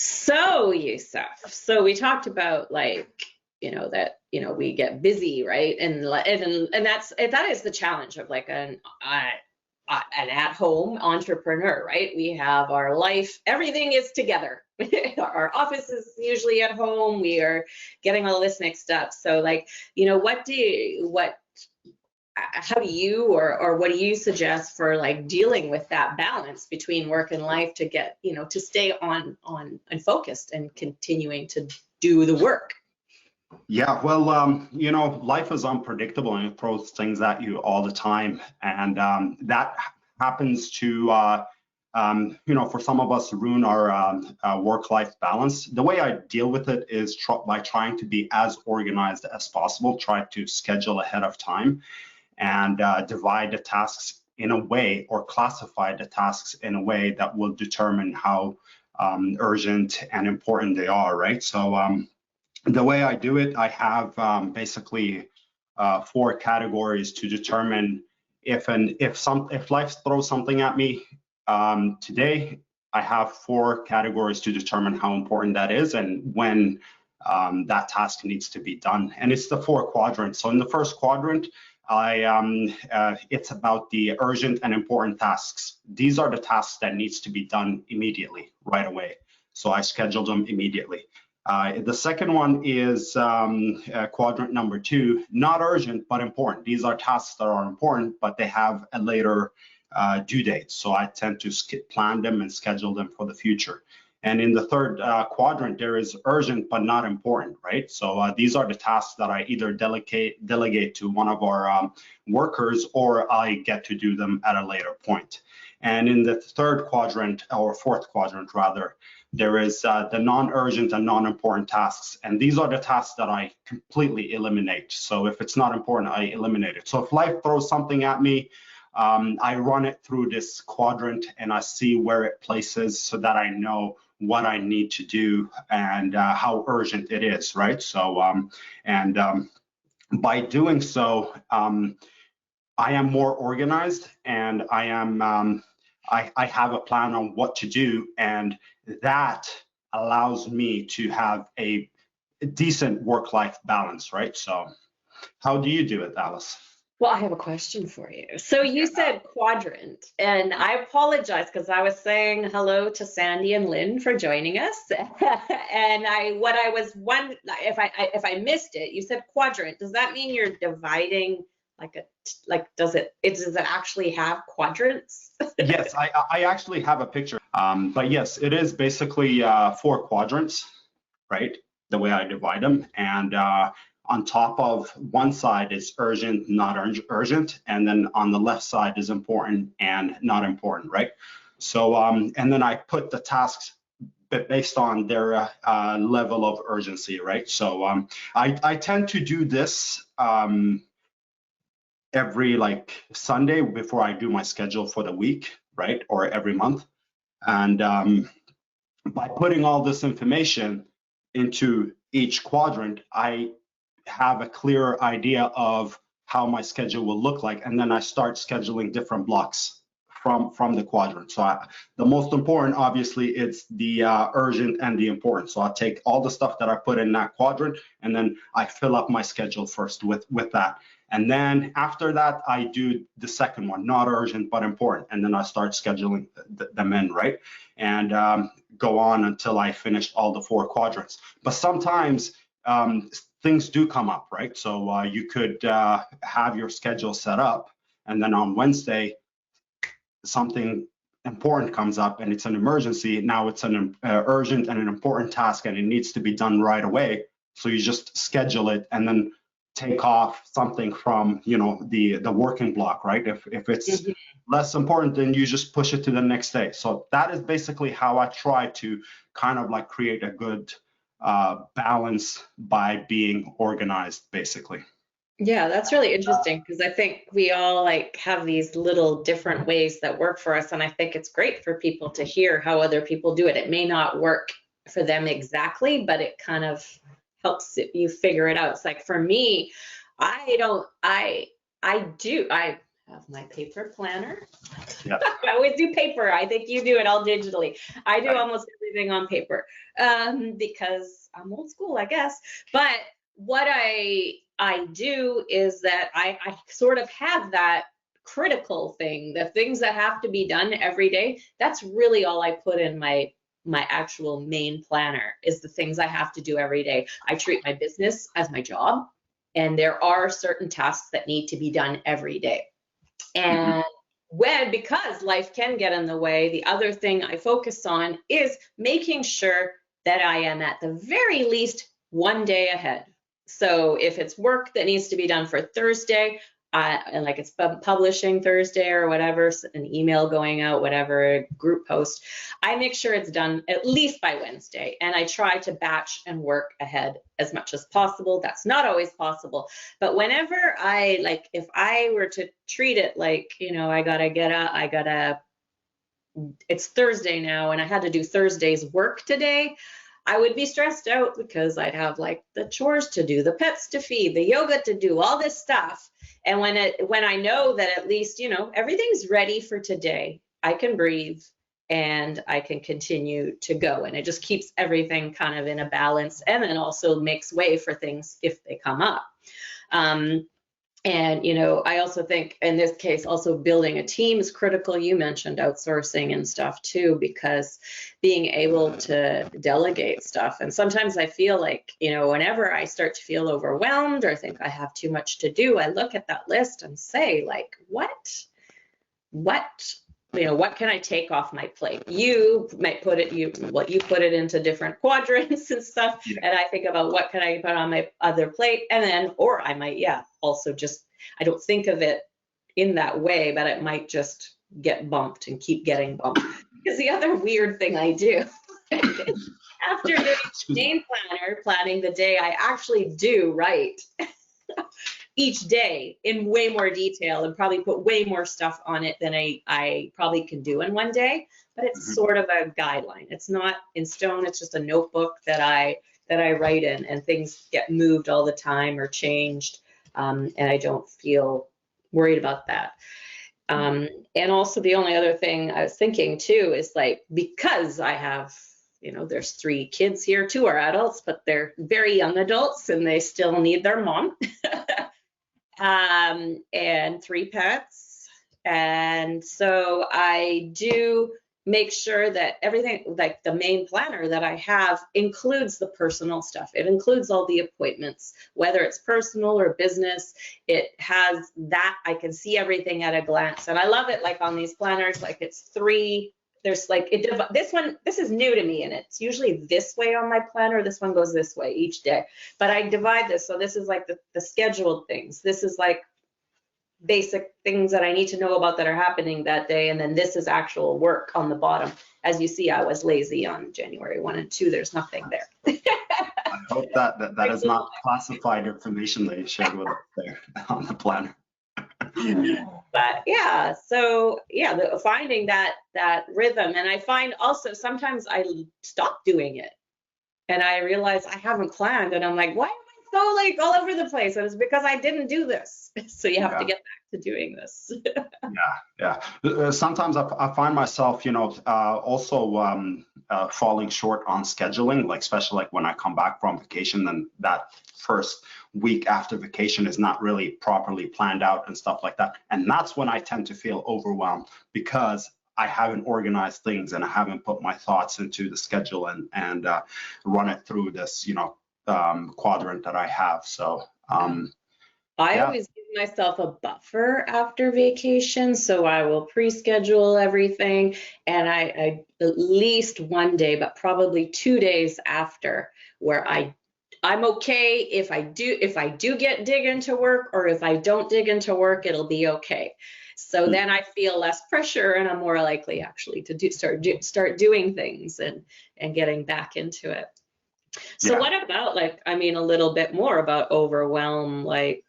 So, Yusef, so we talked about that, we get busy, right? And that is the challenge of like an at-home entrepreneur, right? We have our life, everything is together. Our office is usually at home. We are getting all this mixed up. So like, how do you or what do you suggest for like dealing with that balance between work and life to get, to stay on and focused and continuing to do the work? Yeah, well, life is unpredictable and it throws things at you all the time. And that happens to, for some of us, ruin our work-life balance. The way I deal with it is by trying to be as organized as possible, try to schedule ahead of time and divide the tasks in a way or classify the tasks in a way that will determine how urgent and important they are, right? So the way I do it, I have basically 4 categories to determine if life throws something at me today. I have 4 categories to determine how important that is and when that task needs to be done. And it's the 4 quadrants. So in the first quadrant, it's about the urgent and important tasks. These are the tasks that needs to be done immediately, right away. So I schedule them immediately. The second one is quadrant number 2, not urgent, but important. These are tasks that are important, but they have a later due date. So I tend to plan them and schedule them for the future. And in the third quadrant, there is urgent, but not important, right? So these are the tasks that I either delegate to one of our workers, or I get to do them at a later point. And in the third quadrant, or fourth quadrant rather, there is the non-urgent and non-important tasks. And these are the tasks that I completely eliminate. So if it's not important, I eliminate it. So if life throws something at me, I run it through this quadrant and I see where it places so that I know what I need to do and how urgent it is, right? So, by doing so, I am more organized and I have a plan on what to do, and that allows me to have a decent work-life balance, right? So how do you do it, Alice? Well, I have a question for you. So you said quadrant, and I apologize because I was saying hello to Sandy and Lynn for joining us. And if I missed it, you said quadrant. Does that mean you're dividing does it actually have quadrants? Yes, I actually have a picture. But yes, it is basically 4 quadrants, right? The way I divide them. And on top of one side is urgent, not urgent, and then on the left side is important and not important, right? So, and then I put the tasks based on their level of urgency, right? So I tend to do this every Sunday before I do my schedule for the week, right? Or every month. And by putting all this information into each quadrant, I have a clearer idea of how my schedule will look like, and then I start scheduling different blocks from the quadrant. So the most important, obviously, it's the urgent and the important. So I take all the stuff that I put in that quadrant, and then I fill up my schedule first with that. And then after that, I do the second one, not urgent, but important. And then I start scheduling them in, right? And go on until I finish all the 4 quadrants. But sometimes things do come up, right? So you could have your schedule set up, and then on Wednesday, something important comes up and it's an emergency. Now it's an urgent and an important task, and it needs to be done right away. So you just schedule it and then take off something from the working block, right? If it's less important, then you just push it to the next day. So that is basically how I try to kind of create a good balance by being organized, basically. Yeah, that's really interesting because I think we all have these little different ways that work for us, and I think it's great for people to hear how other people do it. It may not work for them exactly, but it kind of helps you figure it out. It's like for me, I have my paper planner. Yeah. I always do paper. I think you do it all digitally. I do almost everything on paper because I'm old school, I guess. But what I do is that I sort of have that critical thing, the things that have to be done every day. That's really all I put in my actual main planner, is the things I have to do every day. I treat my business as my job, and there are certain tasks that need to be done every day. And because life can get in the way, the other thing I focus on is making sure that I am at the very least one day ahead. So if it's work that needs to be done for Thursday, and like it's publishing Thursday or whatever, an email going out, whatever, group post, I make sure it's done at least by Wednesday. And I try to batch and work ahead as much as possible. That's not always possible. But whenever if I were to treat it like, I gotta get up, it's Thursday now and I had to do Thursday's work today, I would be stressed out because I'd have like the chores to do, the pets to feed, the yoga to do, all this stuff. And when I know that at least, everything's ready for today, I can breathe and I can continue to go. And it just keeps everything kind of in a balance, and then also makes way for things if they come up. And, I also think in this case, also building a team is critical. You mentioned outsourcing and stuff too, because being able to delegate stuff. And sometimes I feel like, whenever I start to feel overwhelmed or think I have too much to do, I look at that list and say, like, what can I take off my plate? You might put it into different quadrants and stuff. Yeah. And I think about what can I put on my other plate, and then, or I might, also just, I don't think of it in that way, but it might just get bumped and keep getting bumped. Because the other weird thing I do, after doing main planning the day, I actually do write each day in way more detail and probably put way more stuff on it than I probably can do in one day. But it's sort of a guideline. It's not in stone. It's just a notebook that I write in, and things get moved all the time or changed. And I don't feel worried about that. And also the only other thing I was thinking too is, like, because I have, there's 3 kids here, 2 are adults, but they're very young adults and they still need their mom. And 3 pets. And so I do make sure that everything, like the main planner that I have, includes the personal stuff. It includes all the appointments, whether it's personal or business. It has that. I can see everything at a glance. And I love it, like on these planners, like it's 3. There's like, this is new to me, and it's usually this way on my planner. This one goes this way each day, but I divide this. So this is like the scheduled things. This is like basic things that I need to know about that are happening that day. And then this is actual work on the bottom. As you see, I was lazy on January 1 and 2. There's nothing there. I hope that is not classified information that you shared with us there on the planner. But yeah, so yeah, finding that rhythm. And I find also sometimes I stop doing it and I realize I haven't planned, and I'm like, why am I so like all over the place? And it's because I didn't do this. So you have to get back to doing this. Yeah. Sometimes I find myself, also falling short on scheduling, like especially like when I come back from vacation, and that first week after vacation is not really properly planned out and stuff like that. And that's when I tend to feel overwhelmed, because I haven't organized things and I haven't put my thoughts into the schedule and run it through this, quadrant that I have. So I always give myself a buffer after vacation, so I will pre-schedule everything, and I at least one day, but probably 2 days after, where I'm okay if I do dig into work, or if I don't dig into work, it'll be okay. So then I feel less pressure, and I'm more likely actually to start doing things and getting back into it. So what about, like, I mean, a little bit more about overwhelm, like,